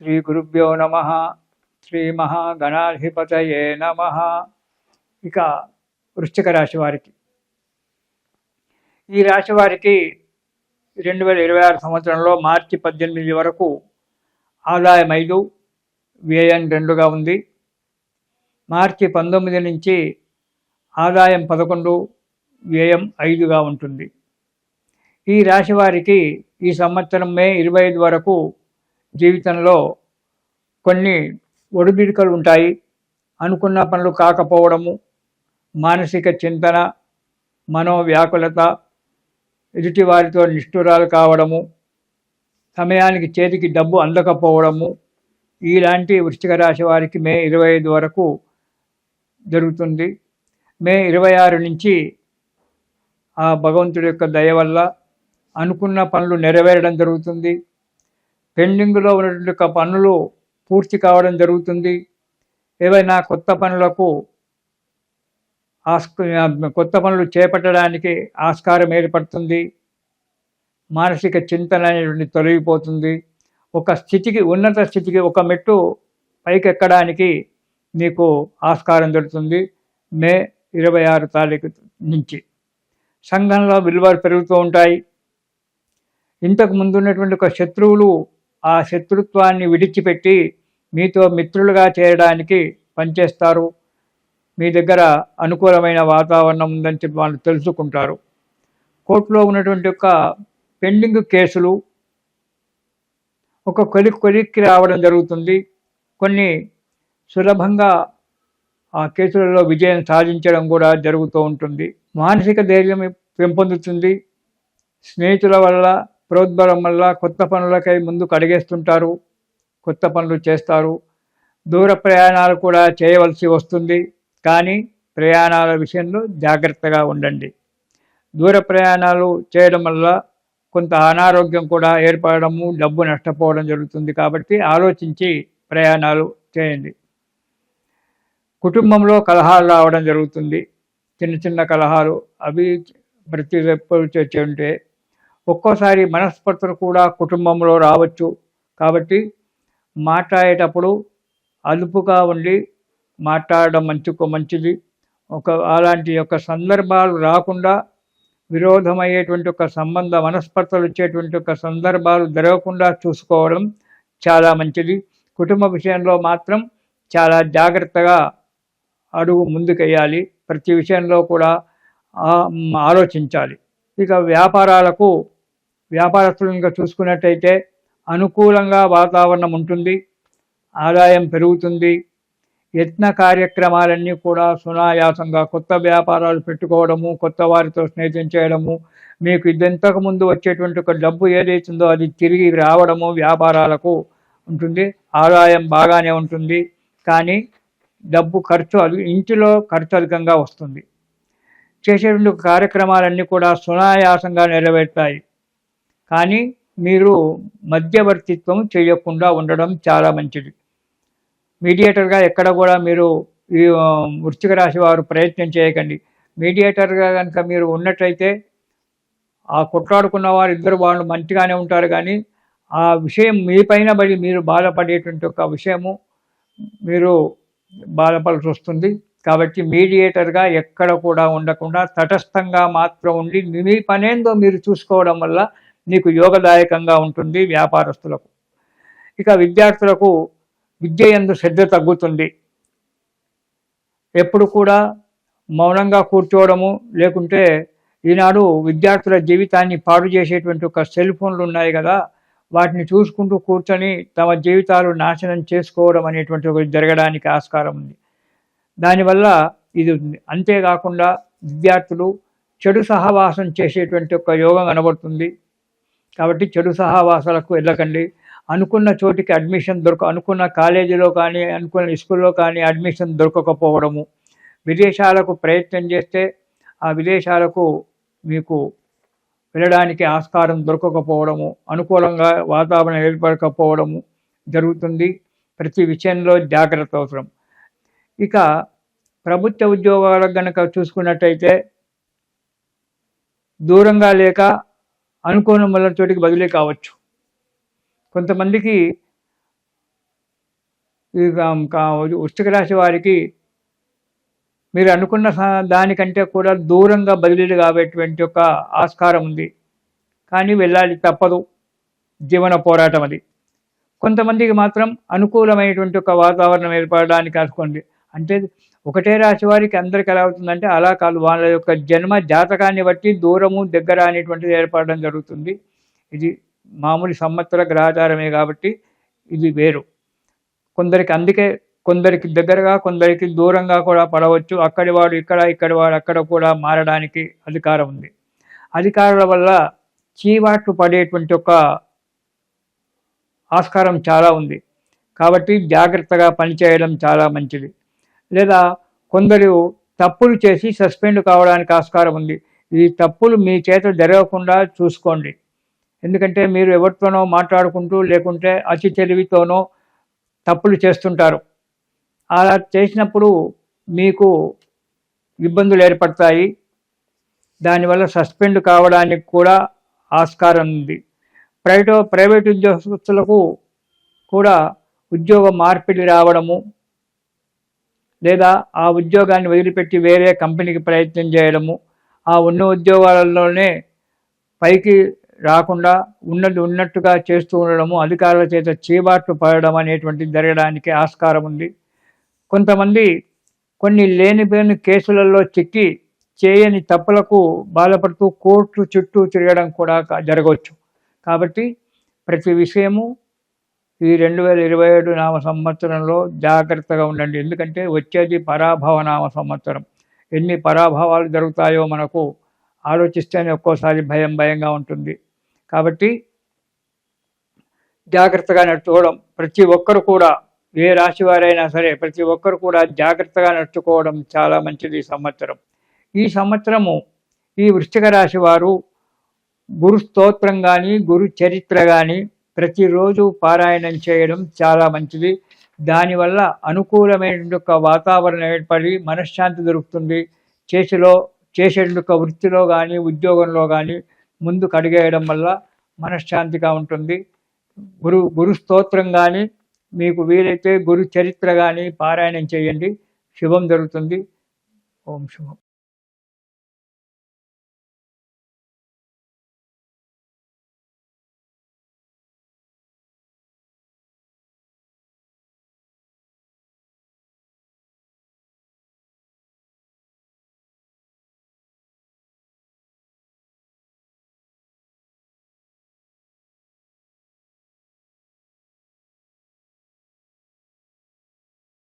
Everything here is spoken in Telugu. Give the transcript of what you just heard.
శ్రీ గురుభ్యో నమ. శ్రీ మహాగణాధిపతయే నమ. ఇక వృశ్చిక రాశి వారికి, ఈ రాశి వారికి 2026 సంవత్సరంలో మార్చి 18 వరకు ఆదాయం 5, వ్యయం 2గా ఉంది. మార్చి 19 నుంచి ఆదాయం 11, వ్యయం 5గా ఉంటుంది. ఈ రాశి వారికి ఈ సంవత్సరం మే 25 వరకు జీవితంలో కొన్ని ఒడిదుడుకులు ఉంటాయి. అనుకున్న పనులు కాకపోవడము, మానసిక చింతన, మనోవ్యాకులత, ఎదుటి వారితో నిష్ఠురాలు కావడము, సమయానికి చేతికి డబ్బు అందకపోవడము, ఇలాంటి వృశ్చిక రాశి వారికి మే 25 వరకు జరుగుతుంది. మే 26 నుంచి ఆ భగవంతుడి యొక్క దయ వల్ల అనుకున్న పనులు నెరవేరడం జరుగుతుంది. పెండింగ్లో ఉన్నటువంటి పనులు పూర్తి కావడం జరుగుతుంది. ఏవైనా కొత్త పనులు చేపట్టడానికి ఆస్కారం ఏర్పడుతుంది. మానసిక చింతన అనేటువంటి తొలగిపోతుంది. ఒక స్థితికి, ఉన్నత స్థితికి, ఒక మెట్టు పైకెక్కడానికి మీకు ఆస్కారం దొరుకుతుంది మే 26 తారీఖు నుంచి. సంఘంలో విలువలు పెరుగుతూ ఉంటాయి. ఇంతకు ముందు ఉన్నటువంటి ఒక శత్రువులు ఆ శత్రుత్వాన్ని విడిచిపెట్టి మీతో మిత్రులుగా చేరడానికి పనిచేస్తారు. మీ దగ్గర అనుకూలమైన వాతావరణం ఉందని చెప్పి వాళ్ళు తెలుసుకుంటారు. కోర్టులో ఉన్నటువంటి ఒక పెండింగ్ కేసులు ఒక కొలిక్కి రావడం జరుగుతుంది. కొన్ని సులభంగా ఆ కేసులలో విజయం సాధించడం కూడా జరుగుతూ ఉంటుంది. మానసిక ధైర్యం పెంపొందుతుంది. స్నేహితుల వల్ల, ప్రోద్బలం వల్ల కొత్త పనులకై ముందుకు అడిగేస్తుంటారు. కొత్త పనులు చేస్తారు. దూర ప్రయాణాలు కూడా చేయవలసి వస్తుంది. కానీ ప్రయాణాల విషయంలో జాగ్రత్తగా ఉండండి. దూర ప్రయాణాలు చేయడం వల్ల కొంత అనారోగ్యం కూడా ఏర్పడము, డబ్బు నష్టపోవడం జరుగుతుంది. కాబట్టి ఆలోచించి ప్రయాణాలు చేయండి. కుటుంబంలో కలహాలు రావడం జరుగుతుంది. చిన్న చిన్న కలహాలు, అవి ప్రతి ఎప్పుడు చేసి ఉంటే ఒక్కోసారి మనస్పర్ధలు కూడా కుటుంబంలో రావచ్చు. కాబట్టి మాట్లాడేటప్పుడు అదుపుగా ఉండి మాట్లాడడం మంచిది. అలాంటి యొక్క సందర్భాలు రాకుండా, విరోధమయ్యేటువంటి ఒక మనస్పర్ధలు వచ్చేటువంటి ఒక సందర్భాలు జరగకుండా చూసుకోవడం చాలా మంచిది. కుటుంబ విషయంలో మాత్రం చాలా జాగ్రత్తగా అడుగు ముందుకెయ్యాలి. ప్రతి విషయంలో కూడా ఆలోచించాలి. ఇక వ్యాపారస్తులను చూసుకున్నట్టయితే అనుకూలంగా వాతావరణం ఉంటుంది. ఆదాయం పెరుగుతుంది. యత్న కార్యక్రమాలన్నీ కూడా సునాయాసంగా, కొత్త వ్యాపారాలు పెట్టుకోవడము, కొత్త వారితో స్నేహం చేయడము, మీకు ఇంతకు ముందు వచ్చేటువంటి ఒక డబ్బు ఏదైతుందో అది తిరిగి రావడము వ్యాపారాలకు ఉంటుంది. ఆదాయం బాగానే ఉంటుంది. కానీ డబ్బు ఇంటిలో ఖర్చు అధికంగా వస్తుంది. చేసేటువంటి కార్యక్రమాలన్నీ కూడా సునాయాసంగా నెరవేరుతాయి. కానీ మీరు మధ్యవర్తిత్వం చేయకుండా ఉండడం చాలా మంచిది. మీడియేటర్గా ఎక్కడ కూడా మీరు ఈ వృశ్చిక రాశి వారు ప్రయత్నం చేయకండి. మీడియేటర్గా కనుక మీరు ఉన్నట్లయితే ఆ కొట్లాడుకున్న వారు ఇద్దరు వాళ్ళు మంచిగానే ఉంటారు. కానీ ఆ విషయం మీ పైన పడి మీరు బాధపడేటువంటి ఒక విషయము మీరు బాధపడాల్సి వస్తుంది. కాబట్టి మీడియేటర్గా ఎక్కడ కూడా ఉండకుండా తటస్థంగా మాత్రం ఉండి మీ పనేందో మీరు చూసుకోవడం వల్ల మీకు యోగదాయకంగా ఉంటుంది వ్యాపారస్తులకు. ఇక విద్యార్థులకు విద్య యందు శ్రద్ధ తగ్గుతుంది. ఎప్పుడు కూడా మౌనంగా కూర్చోవడము, లేకుంటే ఈనాడు విద్యార్థుల జీవితాన్ని పాడు చేసేటువంటి ఒక సెల్ ఫోన్లు ఉన్నాయి కదా, వాటిని చూసుకుంటూ కూర్చొని తమ జీవితాలు నాశనం చేసుకోవడం అనేటువంటి ఒకటి జరగడానికి ఆస్కారం ఉంది. దానివల్ల ఇది ఉంది. అంతేకాకుండా విద్యార్థులు చెడు సహవాసం చేసేటువంటి ఒక యోగం కనబడుతుంది. కాబట్టి చెడు సహవాసాలకు వెళ్ళకండి. అనుకున్న చోటికి అడ్మిషన్ అనుకున్న కాలేజీలో కానీ, అనుకున్న స్కూల్లో కానీ అడ్మిషన్ దొరకకపోవడము, విదేశాలకు ప్రయత్నం చేస్తే ఆ విదేశాలకు మీకు వెళ్ళడానికి ఆస్కారం దొరకకపోవడము, అనుకూలంగా వాతావరణం ఏర్పడకపోవడము జరుగుతుంది. ప్రతి విషయంలో జాగ్రత్త అవసరం. ఇక ప్రభుత్వ ఉద్యోగాలకు కనుక చూసుకున్నట్టయితే దూరంగా లేక అనుకోని వల్ల చోటికి బదిలీ కావచ్చు. కొంతమందికి ఈ వృశ్చిక రాశి వారికి మీరు అనుకున్న దానికంటే కూడా దూరంగా బదిలీలు కాబేటువంటి ఒక ఆస్కారం ఉంది. కానీ వెళ్ళాలి, తప్పదు, జీవన పోరాటం అది. కొంతమందికి మాత్రం అనుకూలమైనటువంటి ఒక వాతావరణం ఏర్పడడానికి ఆస్కారం. అంటే ఒకటే రాశి వారికి అందరికి ఎలా అవుతుందంటే అలా కాదు, వాళ్ళ యొక్క జన్మ జాతకాన్ని బట్టి దూరము దగ్గర అనేటువంటిది ఏర్పడడం జరుగుతుంది. ఇది మామూలు సంవత్సర గ్రహచారమే కాబట్టి ఇది వేరు. కొందరికి అందుకే కొందరికి దగ్గరగా కొందరికి దూరంగా కూడా పడవచ్చు. అక్కడి వాడు ఇక్కడ, ఇక్కడి వాడు అక్కడ కూడా మారడానికి అధికారం ఉంది. అధికారుల వల్ల చీవాట్లు పడేటువంటి ఒక ఆస్కారం చాలా ఉంది. కాబట్టి జాగ్రత్తగా పనిచేయడం చాలా మంచిది. లేదా కొందరు తప్పులు చేసి సస్పెండ్ కావడానికి ఆస్కారం ఉంది. ఈ తప్పులు మీ చేత జరగకుండా చూసుకోండి. ఎందుకంటే మీరు ఎవరితోనో మాట్లాడుకుంటూ లేకుంటే అతి తెలివితోనో తప్పులు చేస్తుంటారు. అలా చేసినప్పుడు మీకు ఇబ్బందులు ఏర్పడతాయి. దానివల్ల సస్పెండ్ కావడానికి కూడా ఆస్కారం ఉంది. ప్రైవేట్ ఉద్యోగస్తులకు కూడా ఉద్యోగ మార్పిడి రావడము, లేదా ఆ ఉద్యోగాన్ని వదిలిపెట్టి వేరే కంపెనీకి ప్రయత్నం చేయడము, ఆ ఉన్న ఉద్యోగాలలోనే పైకి రాకుండా ఉన్నది ఉన్నట్టుగా చేస్తూ ఉండడము, అధికారుల చేత చీబాట్లు పడడం అనేటువంటిది జరగడానికి ఆస్కారం ఉంది. కొంతమంది కొన్ని లేనిపోయిన కేసులలో చిక్కి చేయని తప్పులకు బాధపడుతూ కోర్టు చుట్టూ తిరగడం కూడా జరగవచ్చు. కాబట్టి ప్రతి విషయము ఈ 2027 నామ సంవత్సరంలో జాగ్రత్తగా ఉండండి. ఎందుకంటే వచ్చేది పరాభవ నామ సంవత్సరం. ఎన్ని పరాభవాలు జరుగుతాయో మనకు ఆలోచిస్తేనే ఒక్కోసారి భయంగా ఉంటుంది. కాబట్టి జాగ్రత్తగా నడుచుకోవడం, ప్రతి ఒక్కరు కూడా, ఏ రాశి వారైనా సరే ప్రతి ఒక్కరు కూడా జాగ్రత్తగా నడుచుకోవడం చాలా మంచిది ఈ సంవత్సరం. ఈ సంవత్సరము ఈ వృశ్చిక రాశి వారు గురు స్తోత్రం కానీ గురు చరిత్ర కానీ ప్రతిరోజు పారాయణం చేయడం చాలా మంచిది. దానివల్ల అనుకూలమైనటువంటి ఒక వాతావరణం ఏర్పడి మనశ్శాంతి దొరుకుతుంది. చేసేటువంటి ఒక వృత్తిలో కానీ ఉద్యోగంలో కానీ ముందుకు అడిగేయడం వల్ల మనశ్శాంతిగా ఉంటుంది. గురు స్తోత్రం కానీ మీకు వీలైతే గురు చరిత్ర కానీ పారాయణం చేయండి, శుభం జరుగుతుంది. ఓం శుభం.